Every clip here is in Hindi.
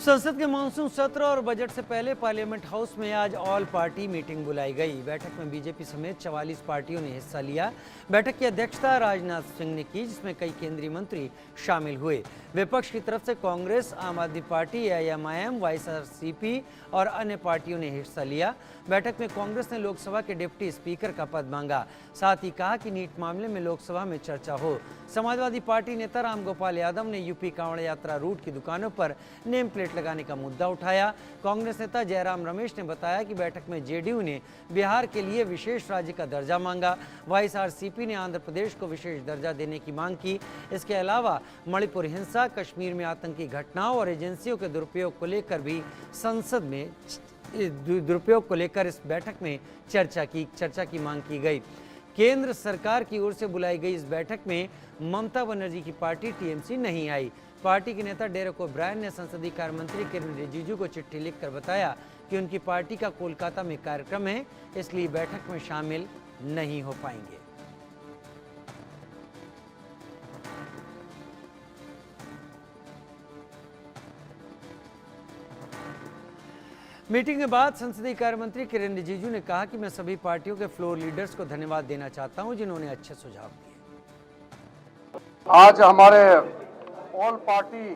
संसद के मानसून सत्र और बजट से पहले पार्लियामेंट हाउस में आज ऑल पार्टी मीटिंग बुलाई गई। बैठक में बीजेपी समेत 44 पार्टियों ने हिस्सा लिया। बैठक की अध्यक्षता राजनाथ सिंह ने की, जिसमें कई केंद्रीय मंत्री शामिल हुए। विपक्ष की तरफ से कांग्रेस, आम आदमी पार्टी, एआईएमआईएम, वाईएसआरसीपी और अन्य पार्टियों ने हिस्सा लिया। बैठक में कांग्रेस ने लोकसभा के डिप्टी स्पीकर का पद मांगा, साथ ही कहा कि नीट मामले में लोकसभा में चर्चा हो। समाजवादी पार्टी नेता रामगोपाल यादव ने यूपी कांवड़ यात्रा रूट की दुकानों पर नेम प्लेट लगाने का मुद्दा उठाया। कांग्रेस नेता जयराम रमेश ने बताया कि बैठक में जेडीयू ने बिहार के लिए विशेष राज्य का दर्जा मांगा। वाईएसआरसीपी ने आंध्र प्रदेश को विशेष दर्जा देने की मांग की। इसके अलावा मणिपुर हिंसा, कश्मीर में आतंकी घटनाओं और एजेंसियों के दुरुपयोग को लेकर भी संसद में इस बैठक में चर्चा की मांग की गई। केंद्र सरकार की ओर से बुलाई गई इस बैठक में ममता बनर्जी की पार्टी टीएमसी नहीं आई। पार्टी के नेता डेरेक ओब्रायन ने संसदीय कार्य मंत्री किरेन रिजिजू को चिट्ठी लिखकर बताया कि उनकी पार्टी का कोलकाता में कार्यक्रम है, इसलिए बैठक में शामिल नहीं हो पाएंगे। मीटिंग के बाद संसदीय कार्य मंत्री किरेन रिजिजू ने कहा कि मैं सभी पार्टियों के फ्लोर लीडर्स को धन्यवाद देना चाहता हूं, जिन्होंने अच्छे सुझाव दिए। आज हमारे ऑल पार्टी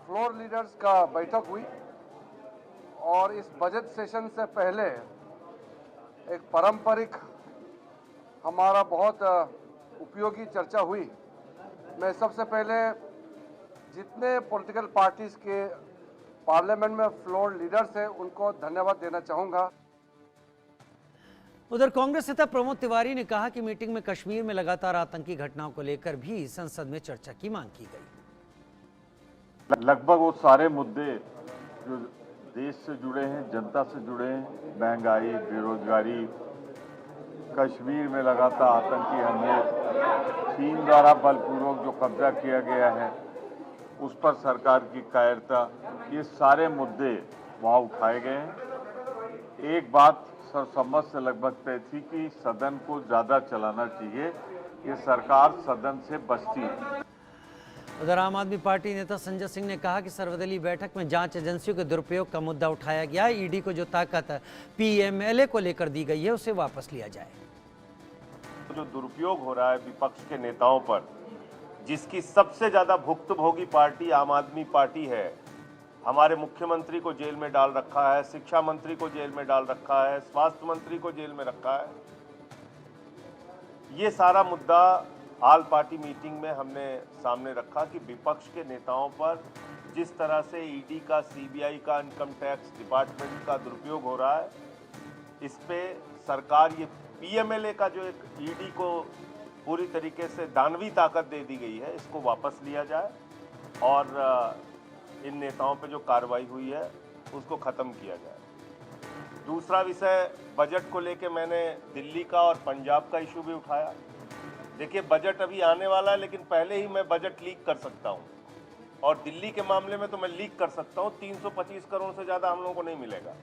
फ्लोर लीडर्स का बैठक हुई और इस बजट सेशन से पहले एक पारंपरिक हमारा बहुत उपयोगी चर्चा हुई। मैं सबसे पहले जितने पॉलिटिकल पार्टीज के पार्लियामेंट में फ्लोर लीडर्स हैं उनको धन्यवाद देना चाहूंगा। उधर कांग्रेस नेता प्रमोद तिवारी ने कहा कि मीटिंग में कश्मीर में लगातार आतंकी घटनाओं को लेकर भी संसद में चर्चा की मांग की गई। लगभग वो सारे मुद्दे जो देश से जुड़े हैं, जनता से जुड़े हैं, महंगाई, बेरोजगारी, कश्मीर में लगातार आतंकी हमले, चीन द्वारा बलपूर्वक जो कब्जा किया गया है उस पर सरकार की कायरता, ये सारे मुद्दे वहाँ उठाए गए हैं। एक बात सर्वसम्मत से लगभग तय थी कि सदन को ज्यादा चलाना चाहिए, ये सरकार सदन से बचती है। उधर आम आदमी पार्टी नेता संजय सिंह ने कहा कि सर्वदलीय बैठक में जांच एजेंसियों के दुरुपयोग का मुद्दा उठाया गया। ईडी को जो ताकत पीएमएलए को लेकर दी गई है उसे वापस लिया जाए। जो दुरुपयोग हो रहा है विपक्ष के नेताओं पर, जिसकी सबसे ज्यादा भुक्तभोगी पार्टी आम आदमी पार्टी है, हमारे मुख्यमंत्री को जेल में डाल रखा है, शिक्षा मंत्री को जेल में डाल रखा है, स्वास्थ्य मंत्री को जेल में रखा है। ये सारा मुद्दा ऑल पार्टी मीटिंग में हमने सामने रखा कि विपक्ष के नेताओं पर जिस तरह से ईडी का, सीबीआई का, इनकम टैक्स डिपार्टमेंट का दुरुपयोग हो रहा है, इस पे सरकार ये पीएमएलए का जो एक ईडी को पूरी तरीके से दानवी ताकत दे दी गई है, इसको वापस लिया जाए और इन नेताओं पे जो कार्रवाई हुई है उसको ख़त्म किया जाए। दूसरा विषय, बजट को लेके मैंने दिल्ली का और पंजाब का इशू भी उठाया। देखिए, बजट अभी आने वाला है, लेकिन पहले ही मैं बजट लीक कर सकता हूँ और दिल्ली के मामले में तो मैं लीक कर सकता हूँ। 325 करोड़ से ज़्यादा हम लोगों को नहीं मिलेगा।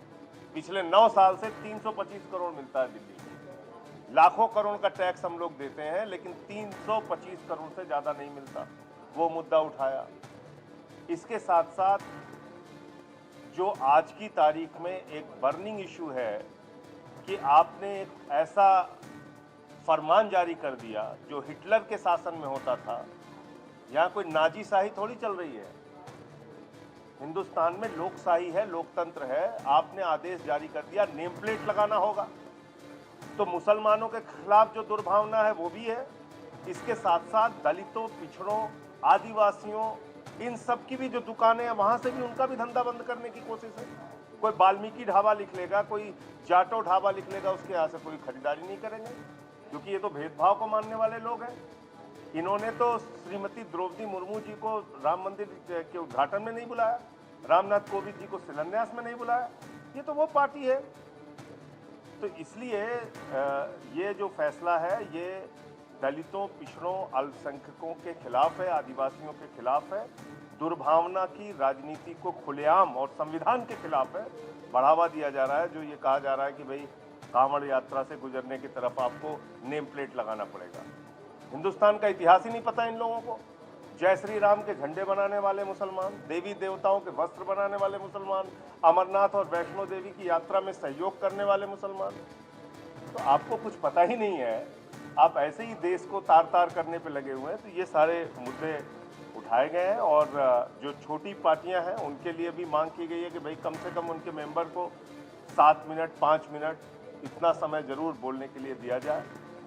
पिछले 9 साल से 325 करोड़ मिलता है दिल्ली में। लाखों करोड़ का टैक्स हम लोग देते हैं, लेकिन 325 करोड़ से ज़्यादा नहीं मिलता। वो मुद्दा उठाया। इसके साथ साथ जो आज की तारीख में एक बर्निंग इशू है कि आपने एक ऐसा फरमान जारी कर दिया जो हिटलर के शासन में होता था। यहाँ कोई नाजीशाही थोड़ी चल रही है, हिंदुस्तान में लोकशाही है, लोकतंत्र है। आपने आदेश जारी कर दिया नेम प्लेट लगाना होगा, तो मुसलमानों के खिलाफ जो दुर्भावना है वो भी है। इसके साथ साथ दलितों, पिछड़ों, आदिवासियों, इन सब की भी जो दुकानें हैं वहां से भी उनका भी धंधा बंद करने की कोशिश है। कोई वाल्मीकि ढाबा लिख लेगा, कोई जाटो ढाबा लिख लेगा, उसके यहाँ से कोई खरीदारी नहीं करेंगे, क्योंकि ये तो भेदभाव को मानने वाले लोग हैं। इन्होंने तो श्रीमती द्रौपदी मुर्मू जी को राम मंदिर के उद्घाटन में नहीं बुलाया, रामनाथ कोविंद जी को शिलान्यास में नहीं बुलाया। ये तो वो पार्टी है। तो इसलिए ये जो फैसला है ये दलितों, पिछड़ों, अल्पसंख्यकों के खिलाफ है, आदिवासियों के खिलाफ है। दुर्भावना की राजनीति को खुलेआम और संविधान के खिलाफ है। बढ़ावा दिया जा रहा है। जो ये कहा जा रहा है कि भाई कांवड़ यात्रा से गुजरने की तरफ आपको नेम प्लेट लगाना पड़ेगा। हिंदुस्तान का इतिहास ही नहीं पता इन लोगों को जय श्री राम के झंडे बनाने वाले मुसलमान, देवी देवताओं के वस्त्र बनाने वाले मुसलमान, अमरनाथ और वैष्णो देवी की यात्रा में सहयोग करने वाले मुसलमान। तो आपको कुछ पता ही नहीं है, आप ऐसे ही देश को तार तार करने पे लगे हुए हैं। तो ये सारे मुद्दे उठाए गए हैं और जो छोटी पार्टियां हैं उनके लिए भी मांग की गई है कि भाई कम से कम उनके मेंबर को 7 मिनट 5 मिनट इतना समय जरूर बोलने के लिए दिया जाए।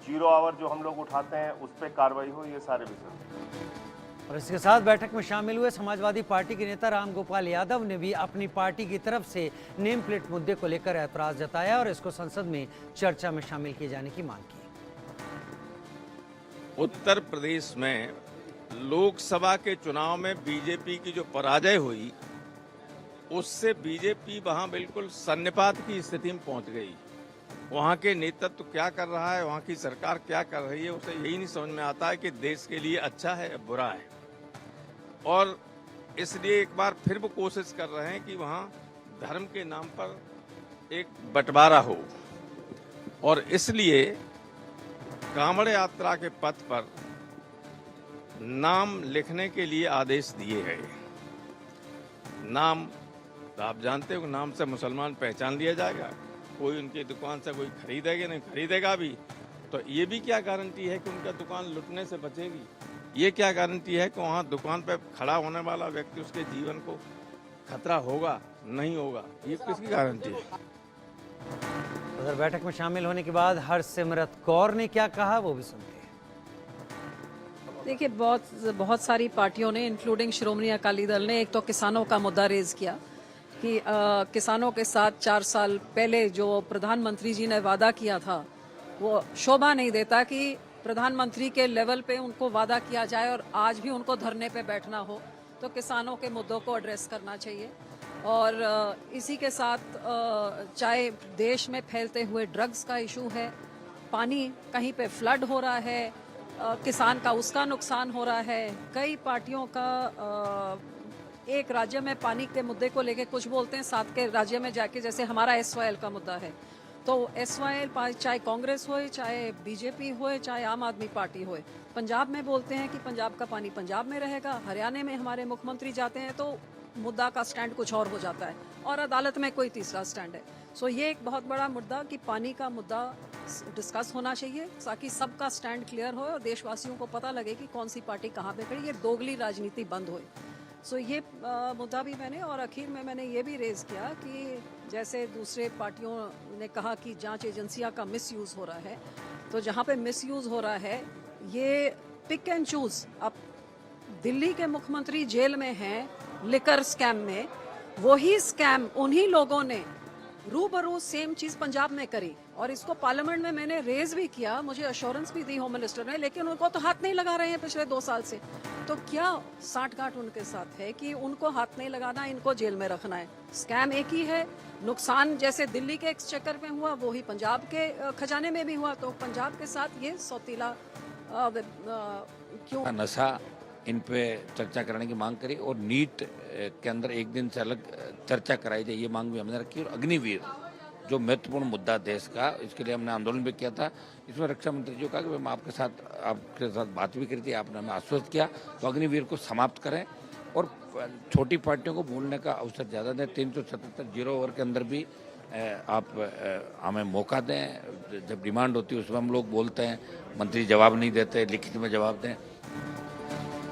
0 आवर जो हम लोग उठाते हैं उस पर कार्रवाई हो, ये सारे विषय। और इसके साथ बैठक में शामिल हुए समाजवादी पार्टी के नेता रामगोपाल यादव ने भी अपनी पार्टी की तरफ से नेम प्लेट मुद्दे को लेकर ऐतराज जताया और इसको संसद में चर्चा में शामिल किए जाने की मांग की। उत्तर प्रदेश में लोकसभा के चुनाव में बीजेपी की जो पराजय हुई, उससे बीजेपी वहां बिल्कुल सन्निपात की स्थिति में पहुंच गई। वहां के नेतृत्व क्या कर रहा है, वहां की सरकार क्या कर रही है, उसे यही नहीं समझ में आता है कि देश के लिए अच्छा है या बुरा है। और इसलिए एक बार फिर वो कोशिश कर रहे हैं कि वहां धर्म के नाम पर एक बंटवारा हो, और इसलिए कांवड़ यात्रा के पथ पर नाम लिखने के लिए आदेश दिए गए। नाम आप जानते हो, नाम से मुसलमान पहचान लिया जाएगा, कोई उनकी दुकान से कोई खरीदेगा नहीं, खरीदेगा भी तो ये भी क्या गारंटी है कि उनका दुकान लुटने से बचेगी? ये क्या गारंटी है कि वहाँ दुकान पे खड़ा होने वाला व्यक्ति उसके जीवन को खतरा होगा नहीं होगा? ये किसकी गारंटी है? उधर बैठक में शामिल होने के बाद हरसिमरत कौर ने क्या कहा वो भी सुनते हैं। देखिए, बहुत सारी पार्टियों ने इंक्लूडिंग श्रोमणी अकाली दल ने एक तो किसानों का मुद्दा रेज किया कि किसानों के साथ 4 साल पहले जो प्रधानमंत्री जी ने वादा किया था, वो शोभा नहीं देता कि प्रधानमंत्री के लेवल पे उनको वादा किया जाए और आज भी उनको धरने पे बैठना हो। तो किसानों के मुद्दों को एड्रेस करना चाहिए। और इसी के साथ चाहे देश में फैलते हुए ड्रग्स का इशू है, पानी कहीं पे फ्लड हो रहा है, किसान का उसका नुकसान हो रहा है। कई पार्टियों का एक राज्य में पानी के मुद्दे को लेके कुछ बोलते हैं, साथ के राज्य में जाके, जैसे हमारा SYL का मुद्दा है, तो SYL चाहे कांग्रेस होए, चाहे बीजेपी होए, चाहे आम आदमी पार्टी होए, पंजाब में बोलते हैं कि पंजाब का पानी पंजाब में रहेगा। हरियाणा में हमारे मुख्यमंत्री जाते हैं तो मुद्दा का स्टैंड कुछ और हो जाता है और अदालत में कोई तीसरा स्टैंड है। सो ये एक बहुत बड़ा मुद्दा कि पानी का मुद्दा डिस्कस होना चाहिए ताकि सबका स्टैंड क्लियर हो और देशवासियों को पता लगे कि कौन सी पार्टी कहाँ पे खड़ी, ये दोगली राजनीति बंद होए। सो ये मुद्दा भी मैंने, और आखिर में मैंने ये भी रेज किया कि जैसे दूसरे पार्टियों ने कहा कि जांच एजेंसियां का मिसयूज हो रहा है, तो जहाँ पे मिसयूज हो रहा है ये पिक एंड चूज। अब दिल्ली के मुख्यमंत्री जेल में हैं लिकर स्कैम में, वही स्कैम उन्हीं लोगों ने रूबरू सेम चीज पंजाब में करी और इसको पार्लियामेंट में मैंने रेज भी किया, मुझे अश्योरेंस भी दी होम मिनिस्टर ने, लेकिन उनको तो हाथ नहीं लगा रहे हैं पिछले 2 साल से। तो क्या साठगांठ उनके साथ है कि उनको हाथ नहीं लगाना, इनको जेल में रखना है? स्कैम एक ही है, नुकसान जैसे दिल्ली के एक्सचेकर में हुआ वही पंजाब के खजाने में भी हुआ, तो पंजाब के साथ ये सौतीला क्यों? नशा, इन पे चर्चा करने की मांग करी और नीट के अंदर एक दिन से अलग चर्चा कराई जाए, ये मांग भी हमने रखी। और अग्निवीर जो महत्वपूर्ण मुद्दा देश का, इसके लिए हमने आंदोलन भी किया था। इसमें रक्षा मंत्री जी कहा कि मैं आपके साथ बात भी करी थी, आपने हमें आश्वस्त किया, तो अग्निवीर को समाप्त करें और छोटी पार्टियों को भूलने का अवसर ज़्यादा दें। 377 0 ओवर के अंदर भी आप हमें मौका दें, जब डिमांड होती है उसमें हम लोग बोलते हैं, मंत्री जवाब नहीं देते, लिखित में जवाब दें।